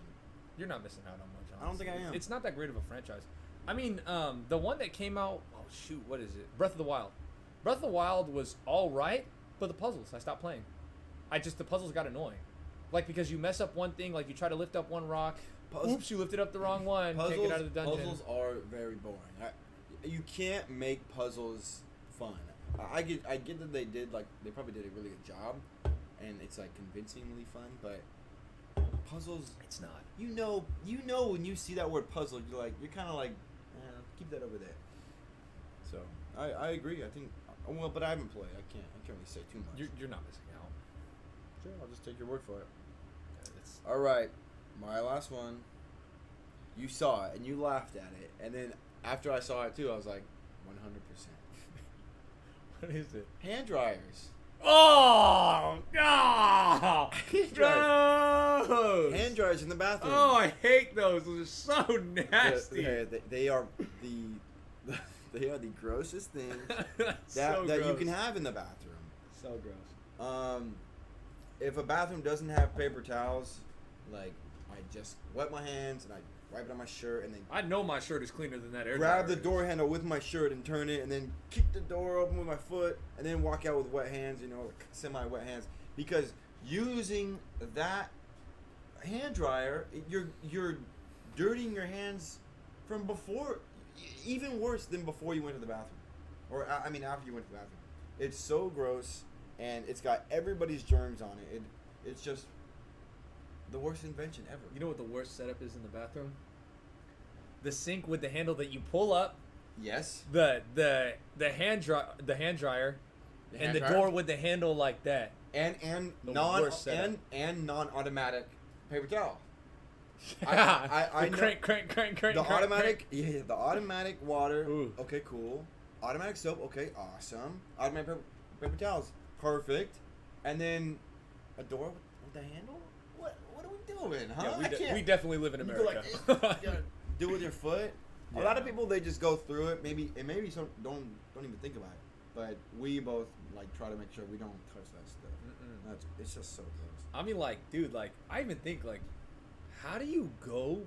You're not missing out on much. I don't think I honestly. am. It's not that great of a franchise. I mean, the one that came out. Oh shoot, what is it? Breath of the Wild. Breath of the Wild was all right, but the puzzles I stopped playing. The puzzles got annoying. Like because you mess up one thing, like you try to lift up one rock. Oops, you lifted up the wrong one. Can't get out of the dungeon. Puzzles are very boring. You can't make puzzles fun. I get that they probably did a really good job, and it's like convincingly fun. But puzzles, It's not. you know when you see that word puzzle, you're kind of like, keep that over there. So I agree. I think but I haven't played. I can't really say too much. You're not missing out. Sure, I'll just take your word for it. It's, All right, my last one. You saw it and you laughed at it, and then after I saw it too, I was like, 100%. what is it? Hand dryers. Oh God! Gross! Hand dryers in the bathroom. Oh, I hate those. Those are so nasty. They are the grossest things So that you gross. can have in the bathroom. So gross. If a bathroom doesn't have paper towels, like I just wet my hands and I wipe it on my shirt and then I know my shirt is cleaner than that air grab dryer the door is. handle with my shirt and turn it and then kick the door open with my foot and then walk out with wet hands, like semi-wet hands. Because using that hand dryer, you're dirtying your hands from before, even worse than before you went to the bathroom. Or, I mean, after you went to the bathroom. It's so gross, and it's got everybody's germs on it. It's just the worst invention ever. You know what the worst setup is in the bathroom? The sink with the handle that you pull up. Yes. The hand dryer and the hand dryer? door with the handle like that. And The non worst setup. and non-automatic paper towel. I know- crank. The automatic water. Ooh. Okay, cool. Automatic soap. Okay, awesome. Automatic paper towels. Perfect. And then a door with the handle. What are we doing, huh? Yeah, we definitely live in You go America. like this, you gotta do it with your foot. Yeah. A lot of people they just go through it. Maybe some don't even think about it. But we both try to make sure we don't touch that stuff. It's just so gross. I mean, dude, I even think, how do you go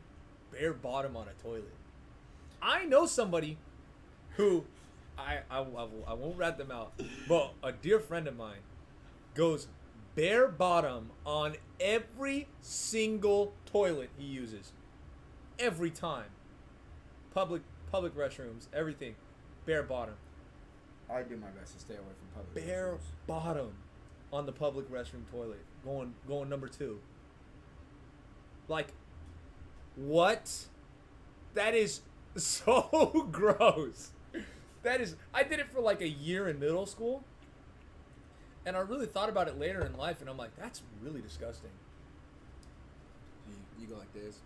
bare bottom on a toilet? I know somebody who, I won't rat them out, but a dear friend of mine goes bare bottom on every single toilet he uses. Every time. Public restrooms, everything. Bare bottom. I do my best to stay away from public bare restrooms. bottom on the public restroom toilet, going number 2. Like, what? That is so gross. That is. I did it for like a year in middle school, and I really thought about it later in life, and I'm like, that's really disgusting. You go like this.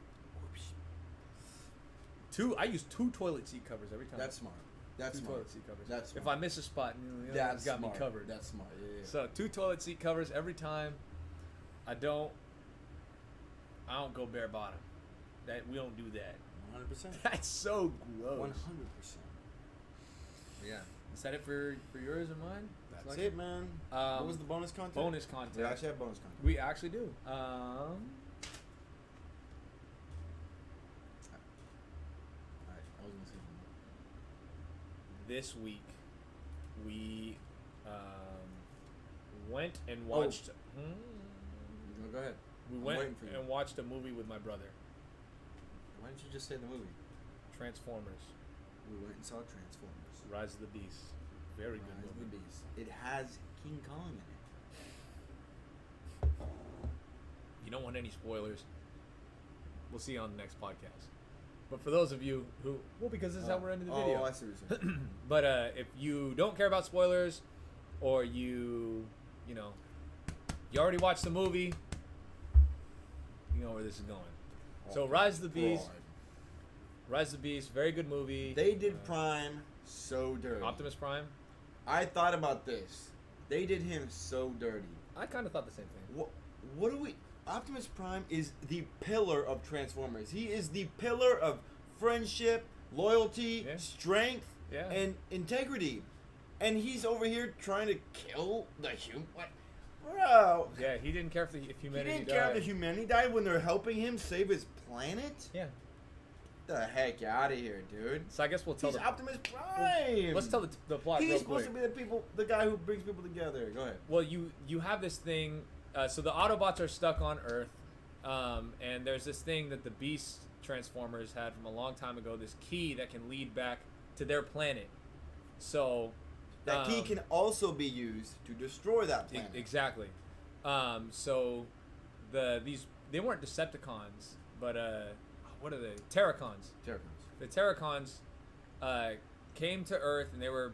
I use 2 toilet seat covers every time. That's smart. That's 2 smart. toilet seat covers. That's smart. If I miss a spot, it's That's got smart. me covered. That's smart. Yeah. So 2 toilet seat covers every time. I don't go bare bottom. That we don't do that. 100%. That's so gross. 100%. Yeah. Is that it for yours and mine? That's Like it, man. What was the bonus content? Bonus content. We actually have bonus content. We actually do. Alright, I was gonna say something. This week, we went and watched. No, go ahead. We I'm went waiting for you. and watched a movie with my brother, Why didn't you just say the movie? Transformers: We went and saw Transformers. Rise of the Beast. Very good Rise of movie. the Beast. It has King Kong in it. You don't want any spoilers. We'll see you on the next podcast. But for those of you who, because this is how we're ending the video. Oh, I see what you're saying. But if you don't care about spoilers, or you already watched the movie, you know where this is going. So Rise of the Beast, very good movie. They did Prime so dirty. Optimus Prime. I thought about this. They did him so dirty. I kind of thought the same thing. What do we... Optimus Prime is the pillar of Transformers. He is the pillar of friendship, loyalty, Yeah. strength, Yeah. and integrity. And he's over here trying to kill the human... What? Bro! Yeah, he didn't care if He humanity didn't care died. if the humanity died when they're helping him save his planet? Yeah. Get the heck out of here, dude. So I guess we'll tell He's the. Optimus Prime! Let's tell the plot He's real supposed quick. to be the guy who brings people together. Go ahead. Well, you have this thing. So the Autobots are stuck on Earth, and there's this thing that the Beast Transformers had from a long time ago. This key that can lead back to their planet. So That key can also be used to destroy that planet. Exactly. So they weren't Decepticons, but what are they? Terracons. The Terracons came to Earth, and they were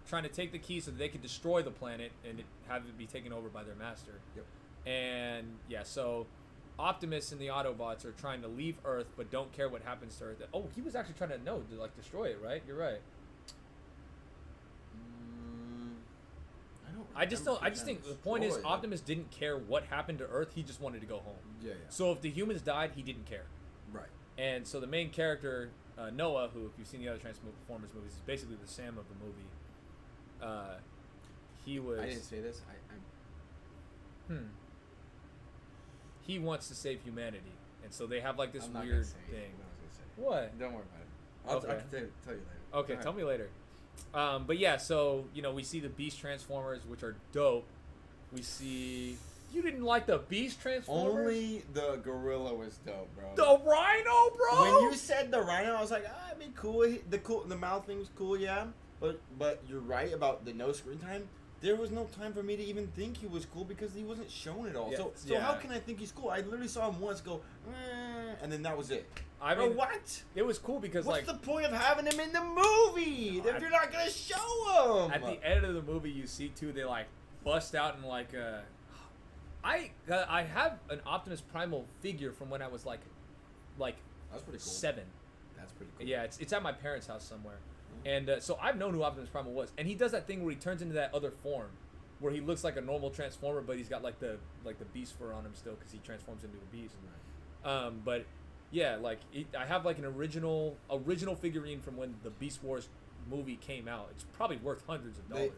trying to take the key so that they could destroy the planet and have it be taken over by their master. Yep. And yeah, so Optimus and the Autobots are trying to leave Earth, but don't care what happens to Earth. Oh, he was actually trying to destroy it, right? You're right. I just think the point is Optimus didn't care what happened to Earth. He just wanted to go home. Yeah. So if the humans died, he didn't care. Right. And so the main character, Noah, who, if you've seen the other Transformers movies, is basically the Sam of the movie. He was. I didn't say this. He wants to save humanity, and so they have like this I'm not weird gonna say thing. What? What? Don't worry about it. I can tell you later. Okay, tell me later. But yeah, so we see the Beast Transformers, which are dope. We see. You didn't like the Beast Transformers? Only the gorilla was dope, bro. The Rhino, bro. When you said the rhino, I was like, it'd be cool. The mouth thing was cool, yeah. But you're right about the no screen time. There was no time for me to even think he was cool because he wasn't shown at all. Yeah, So how can I think he's cool? I literally saw him once go, and then that was it. I mean, what? It was cool because What's the point of having him in the movie if you're not gonna show him? At the end of the movie, you see too, they like bust out and like I have an Optimus Primal figure from when I was like That's pretty cool. 7. That's pretty cool. Yeah, it's at my parents' house somewhere. And so I've known who Optimus Primal was, and he does that thing where he turns into that other form, where he looks like a normal Transformer, but he's got like the beast fur on him still because he transforms into a beast. But yeah, I have like an original figurine from when the Beast Wars movie came out. It's probably worth hundreds of dollars.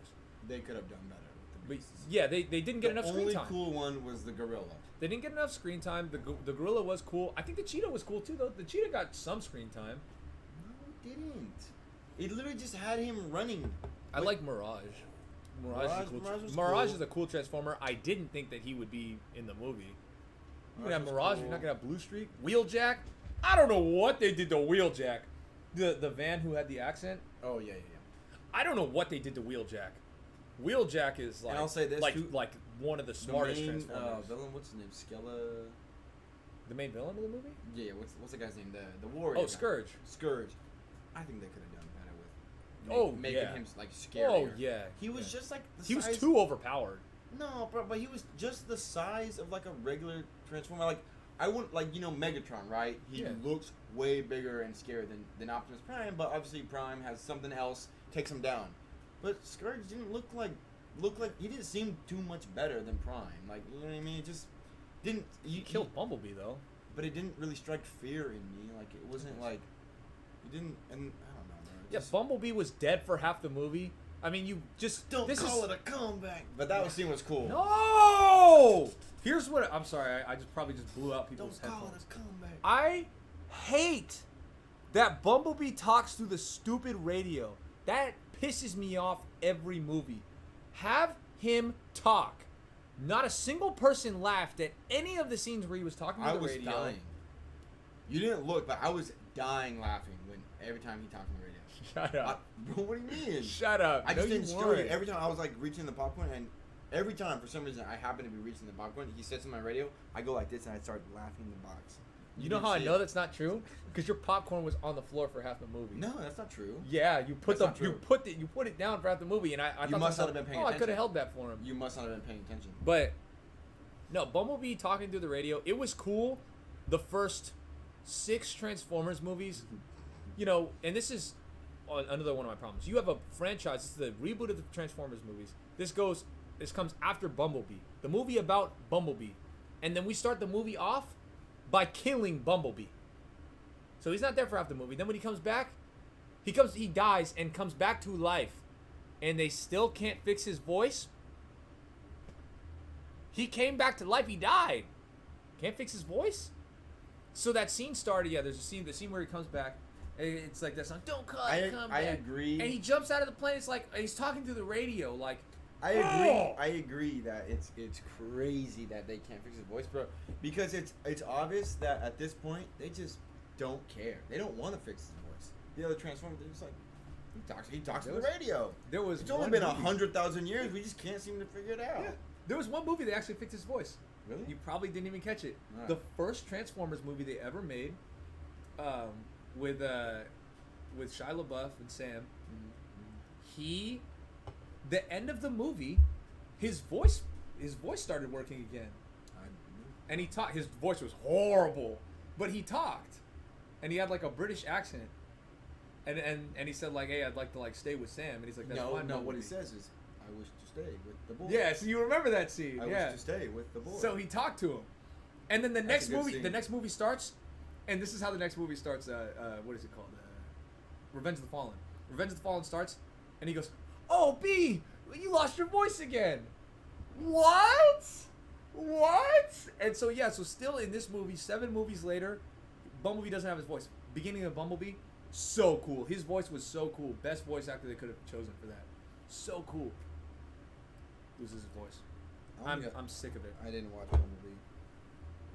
They could have done better with the But beasts. yeah, they didn't get enough screen time. The only cool one was the gorilla. They didn't get enough screen time. The gorilla was cool. I think the cheetah was cool too, though. The cheetah got some screen time. No, it didn't. It literally just had him running. I like Mirage. Mirage is a cool Transformer. I didn't think that he would be in the movie. You're gonna have Mirage, you're not gonna have Blue Streak. Wheeljack? I don't know what they did to Wheeljack. The van who had the accent. Oh, yeah. I don't know what they did to Wheeljack. Wheeljack is like, And I'll say this, too, like one of the smartest the main, Transformers. villain, what's his name? Skella. The main villain of the movie? Yeah, what's the guy's name? The warrior. Oh, guy. Scourge. Scourge. I think they could have done better with making him like scarier. Oh yeah. He was just like the He size. was too overpowered. No, but he was just the size of like a regular Transformer. Like I wouldn't like Megatron, right? He Yeah. looks way bigger and scarier than Optimus Prime, but obviously Prime has something else takes him down. But Scourge didn't look like he didn't seem too much better than Prime. Like you know what I mean? It just didn't. He killed Bumblebee though. But it didn't really strike fear in me. Like it wasn't like he didn't. And I don't know. Man. Yeah, Bumblebee was dead for half the movie. I mean, you just Don't call it a comeback. But that scene was cool. No. Here's what I'm sorry. I just probably just blew out people's Don't call headphones. it a comeback. I hate that Bumblebee talks through the stupid radio. That pisses me off every movie. Have him talk. Not a single person laughed at any of the scenes where he was talking to the radio. I was dying. You didn't look, but I was dying laughing every time he talked on the radio. Shut up. Bro, what do you mean? Shut up. I just No, didn't you screw weren't. it. Every time I was like reaching the popcorn, and every time for some reason I happen to be reaching the popcorn, he says on my radio, I go like this and I start laughing in the box. You know how I know that's not true? Because your popcorn was on the floor for half the movie. No, that's not true. Yeah, you put That's not true. you put it down for half the movie, and I thought to must not myself, have been paying I could attention. have held that for him. You must not have been paying attention. But no, Bumblebee talking through the radio, it was cool. The first 6 Transformers movies, and this is another one of my problems. You have a franchise. This is the reboot of the Transformers movies. This comes after Bumblebee, the movie about Bumblebee, and then we start the movie off by killing Bumblebee. So he's not there for half the movie. Then when he comes back, he dies and comes back to life, and they still can't fix his voice. He came back to life. He died. Can't fix his voice. So that scene started. Yeah, there's the scene where he comes back. It's like that song. Don't come back. I agree. And he jumps out of the plane. It's like he's talking through the radio. Like I agree. I agree that it's crazy that they can't fix his voice, bro. Because it's obvious that at this point they just don't care. They don't want to fix his voice. The other Transformers, they're just like he talks to the radio. There was It's only been 100,000 years. We just can't seem to figure it out. Yeah. There was one movie that actually fixed his voice. Really? You probably didn't even catch it. Right. The first Transformers movie they ever made, with Shia LaBeouf and Sam. The end of the movie, his voice started working again, and he talked. His voice was horrible, but he talked, and he had like a British accent, and he said like, "Hey, I'd like to like stay with Sam," and he's like, "That's fine." No. What he says is, "I wish to stay with the boys." Yeah, so you remember that scene? I yeah. wish to stay with the boys. So he talked to him, and then the That's next a good movie, scene. the next movie starts, and this is how the next movie starts. What is it called? Revenge of the Fallen. Revenge of the Fallen starts, and he goes, "Oh, B, you lost your voice again." What? And so yeah, so still in this movie, 7 movies later, Bumblebee doesn't have his voice. Beginning of Bumblebee, so cool. His voice was so cool. Best voice actor they could have chosen for that. So cool. Loses his voice. I'm sick of it. I didn't watch Bumblebee.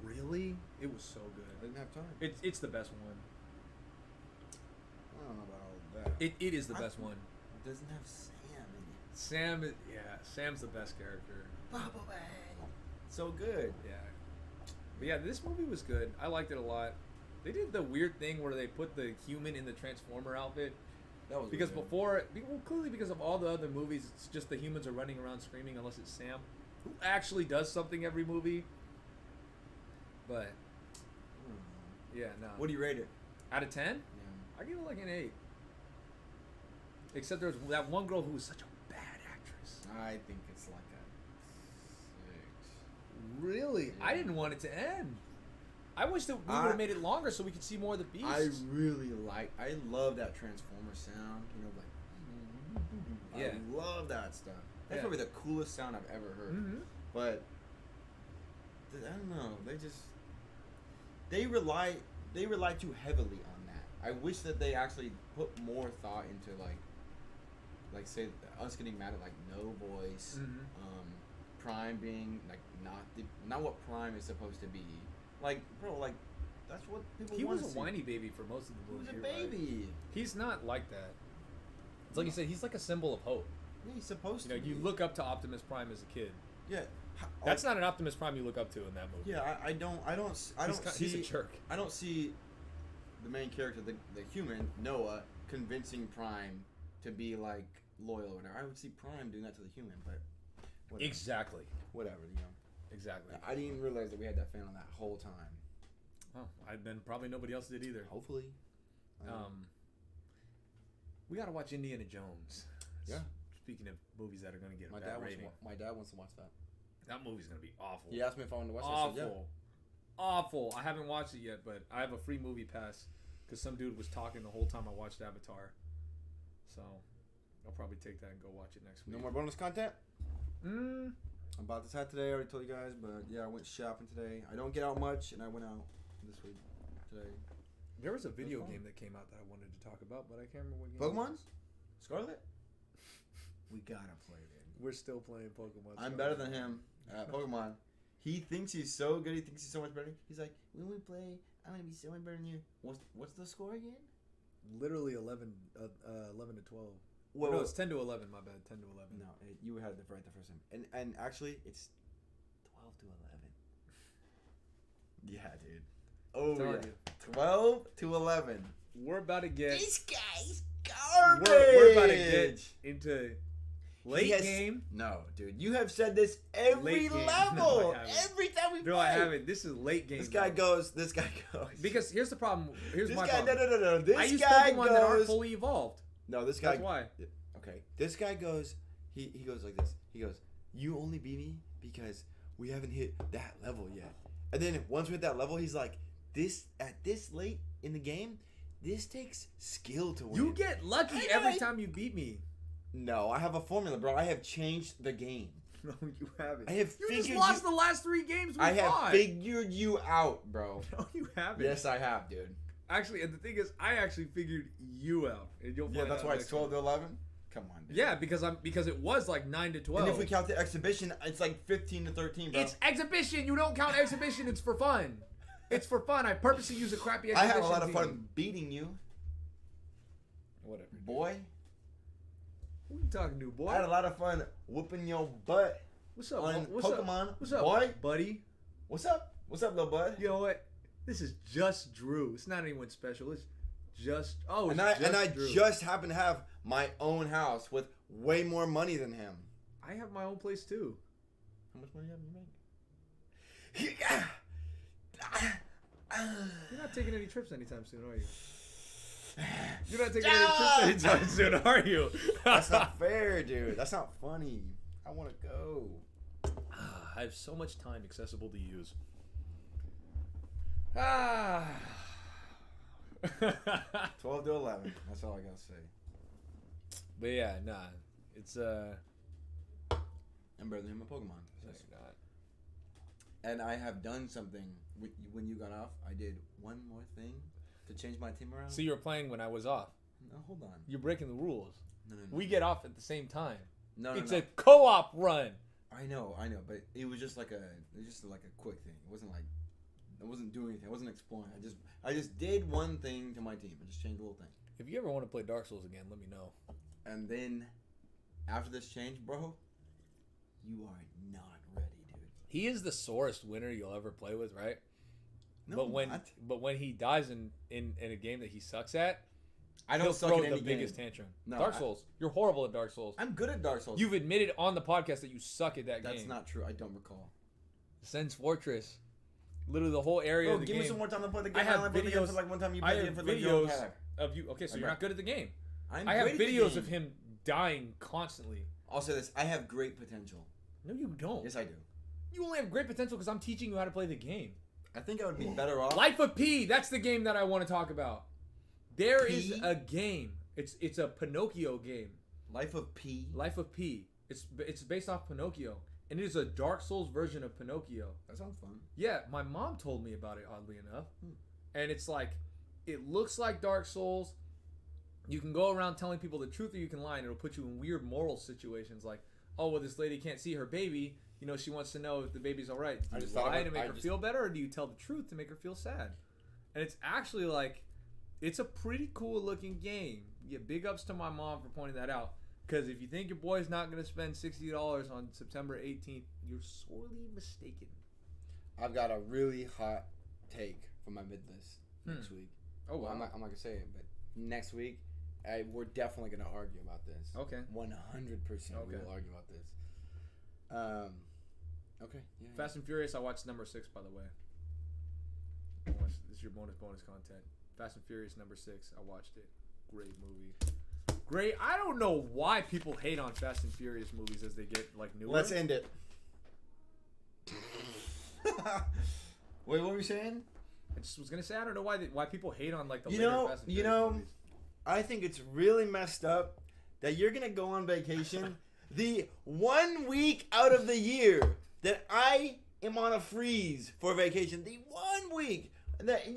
Really? It was so I good. didn't have time. It's the best one. I don't know about all of that. It is the best one. It doesn't have Sam in it. Sam's the best character. Bumblebee. So good. Yeah. But yeah, this movie was good. I liked it a lot. They did the weird thing where they put the human in the Transformer outfit. That was Because weird. clearly because of all the other movies, it's just the humans are running around screaming unless it's Sam, who actually does something every movie. But, yeah, no. What do you rate it? Out of 10? Yeah. I give it like an 8. Except there's that one girl who was such a bad actress. I think it's like a 6. Really? Yeah. I didn't want it to end. I wish that we would have made it longer so we could see more of the beasts. I love that Transformer sound. Yeah. I love that stuff. That's Yeah. probably the coolest sound I've ever heard. Mm-hmm. But I don't know. They rely too heavily on that. I wish that they actually put more thought into like say us getting mad at like no voice, Prime being like not what Prime is supposed to be. Like bro, like that's what people. He want was to a see. whiny baby for most of the He movie. was a you're right. baby. He's not like that. It's like you said, he's like a symbol of hope. Yeah, he's supposed You know, to. you look up to Optimus Prime as a kid. Yeah. That's not an Optimus Prime you look up to in that movie. Yeah, I don't see. He's a jerk. I don't see the main character, the human Noah, convincing Prime to be like loyal or whatever. I would see Prime doing that to the human, but whatever. Exactly. Whatever, you know. Exactly. I didn't realize that we had that fan on that whole time. Oh, then probably nobody else did either. Hopefully. We gotta watch Indiana Jones. Yeah. Speaking of movies that are gonna get a My bad rating, dad wants to watch that. that movie's gonna be awful. He asked me if I wanted to watch it. Awful. I said, yeah. Awful. I haven't watched it yet, but I have a free movie pass because some dude was talking the whole time I watched Avatar. So I'll probably take that and go watch it next week. No more bonus content? I bought this hat today. I already told you guys, but yeah, I went shopping today. I don't get out much, and I went out this week today. There was a video game that came out that I wanted to talk about, but I can't remember what game. Pokemon? Scarlet? We gotta play it. We're still playing Pokemon. I'm better than him at Pokemon. He thinks he's so good. He thinks he's so much better. He's like, when we play, I'm gonna be so much better than you. What's the score again? Literally 11 to 12. Well, no, it's 10 to 11. My bad. 10 to 11. No, you had it right the first time. And actually, it's 12 to 11. Yeah, dude. Oh, yeah. 12 to 11. We're about to get. This guy's garbage. We're about to get into late game. No, dude. You have said this every level. No, every time we play. No, I haven't. This is late game. This guy goes. Because here's the problem. Here's this my guy, problem. No. This I use guy Pokemon goes. that aren't fully evolved. No, this guy. That's why. Okay. This guy goes. He goes like this. He goes, you only beat me because we haven't hit that level yet. And then once we hit that level, he's like, this late in the game, this takes skill to win. You get lucky every time you beat me. No, I have a formula, bro. I have changed the game. No, you haven't. I have You figured just lost the last 3 games we I have fought. figured you out, bro. No, you haven't. Yes, I have, dude. Actually, and the thing is, I actually figured you out. And you'll Yeah, find that's out why it's next 12 to time. 11. Come on, dude. Yeah, because it was like 9 to 12. And if we count the exhibition, it's like 15 to 13, bro. It's exhibition. You don't count exhibition. It's for fun. It's for fun. I purposely use a crappy I exhibition had a lot of team. fun beating you, Whatever. boy. Who you talking to, boy? I had a lot of fun whooping your butt What's up, on what's Pokemon. Up? What's up, boy? buddy? What's up? What's up, little bud? You know what? This is just Drew. It's not anyone special. It's just And I Drew. just happen to have my own house with way more money than him. I have my own place too. How much money have you made? You're not taking any trips anytime soon, are you? You're not taking any trips anytime soon, are you? That's not fair, dude. That's not funny. I want to go. I have so much time accessible to use. 12 to 11. That's all I gotta say. But yeah, nah. It's I'm better than him in Pokemon. no, you're not. And I have done something. When you got off, I did one more thing to change my team around. So you were playing when I was off. No, hold on. You're breaking the rules. No. We get off at the same time. No, It's no. a co-op run. I know, but it was just like a quick thing. It wasn't like I wasn't doing anything. I wasn't exploring. I just did one thing to my team. I just changed a little thing. If you ever want to play Dark Souls again, let me know. And then after this change, bro, you are not ready, dude. He is the sorest winner you'll ever play with, right? No, but when he dies in a game that he sucks at, I don't he'll suck throw at any the biggest game. tantrum. No, Dark Souls. You're horrible at Dark Souls. I'm good at Dark Souls. You've admitted on the podcast that you suck at that game. That's not true. I don't recall. Sen's Fortress. Literally the whole area Bro, of the give game. me some more time to play the game. I have only played the game videos. for like one time. You I played have it for like your own videos time. of you. Okay, so you're not good at the game. I'm I have great at the videos game. of him dying constantly. I'll say this: I have great potential. No, you don't. Yes, I do. You only have great potential because I'm teaching you how to play the game. I think I would be better off. Life of P. That's the game that I want to talk about. There P? is a game. It's a Pinocchio game. Life of P. Life of P. It's based off Pinocchio, and it is a Dark Souls version of Pinocchio. That sounds fun. Yeah, my mom told me about it, oddly enough. And it's like, it looks like Dark Souls. You can go around telling people the truth or you can lie, and it'll put you in weird moral situations like, oh, well, this lady can't see her baby. You know, she wants to know if the baby's all right. Do you lie to make her feel better, or do you tell the truth to make her feel sad? And it's actually like, it's a pretty cool looking game. Yeah, big ups to my mom for pointing that out. Because if you think your boy's not going to spend $60 on September 18th, you're sorely mistaken. I've got a really hot take for my mid list next week. Oh, wow. Well, I'm not going to say it, but next week, we're definitely going to argue about this. Okay. 100% we will argue about this. Okay. Yeah, Fast and Furious, I watched number 6, by the way. This is your bonus content. Fast and Furious number 6, I watched it. Great movie. Great. I don't know why people hate on Fast and Furious movies as they get like newer. Let's end it. Wait, what were you saying? I just was gonna say I don't know why people hate on like the later Fast and Furious movies. I think it's really messed up that you're gonna go on vacation the 1 week out of the year that I am on a freeze for vacation. The 1 week. That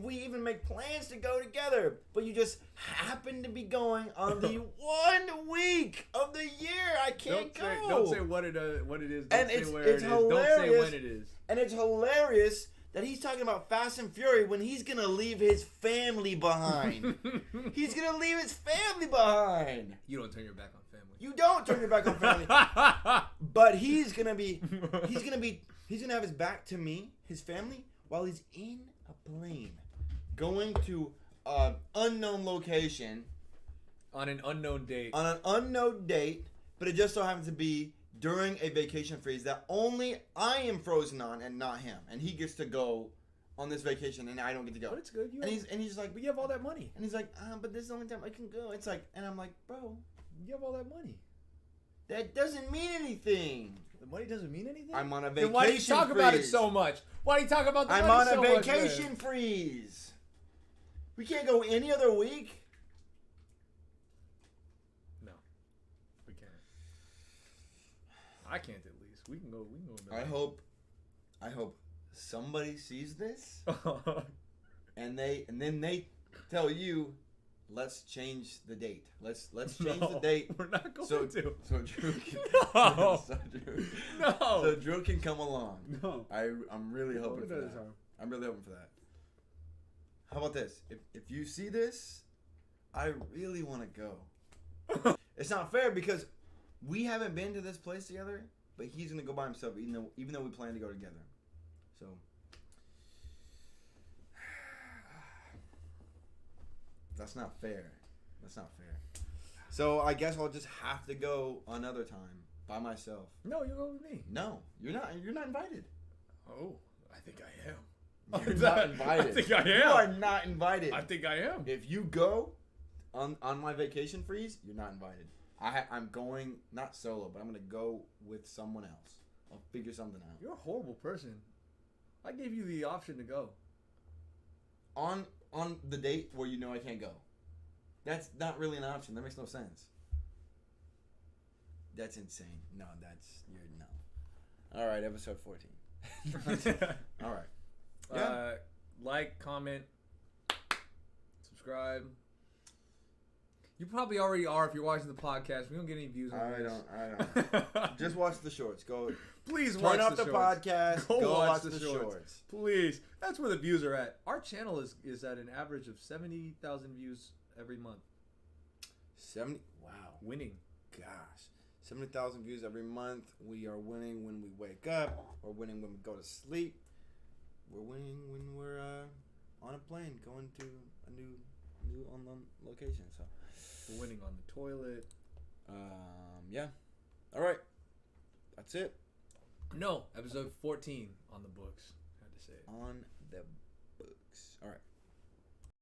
we even make plans to go together, but you just happen to be going on the 1 week of the year. I can't go. Don't say what it is. Don't and say where it's it is. hilarious. Don't say when it is. And it's hilarious that he's talking about Fast and Fury when he's gonna leave his family behind. He's gonna leave his family behind. You don't turn your back on family. You don't turn your back on family. But he's gonna have his back to me, his family, while he's in a plane going to an unknown location on an unknown date. But it just so happens to be during a vacation freeze that only I am frozen on and not him, and he gets to go on this vacation and I don't get to go. But it's good. He's like, but you have all that money. And he's like, but this is the only time I can go. It's like, and I'm like, bro, you have all that money. That doesn't mean anything. The money doesn't mean anything? I'm on a vacation freeze. Then why do you talk about it so much? Why do you talk about the money so much? I'm on a vacation freeze. We can't go any other week. No. We can't. I can't at least. We can go. I hope somebody sees this and then they tell you, let's change the date. Let's change the date. We're not going to. So Drew can, No. So Drew can come along. No. I'm really hoping for that. I'm really hoping for that. How about this? If you see this, I really want to go. It's not fair because we haven't been to this place together, but he's gonna go by himself, even though we plan to go together. So that's not fair. So I guess I'll just have to go another time by myself. No, you go with me. No, you're not. You're not invited. Oh, I think I am. You're not invited. I think I am. You are not invited. I think I am. If you go on my vacation freeze, you're not invited. I'm going not solo, but I'm gonna go with someone else. I'll figure something out. You're a horrible person. I gave you the option to go. On the date where you know I can't go. That's not really an option. That makes no sense. That's insane. No. All right, episode 14. All right. Yeah. Like, comment, subscribe. You probably already are if you're watching the podcast. We don't get any views on this. I don't. Just watch the shorts. Go. Please watch Turn off the the shorts. podcast. Go watch the shorts. Please. That's where the views are at. Our channel is at an average of 70,000 views every month. 70. Wow. Winning. Gosh. 70,000 views every month. We are winning when we wake up. We're winning when we go to sleep. We're winning when we're on a plane going to a new unknown location. So we're winning on the toilet. Yeah. All right. That's it. No, episode 14 on the books. I had to say it. On the books. All right.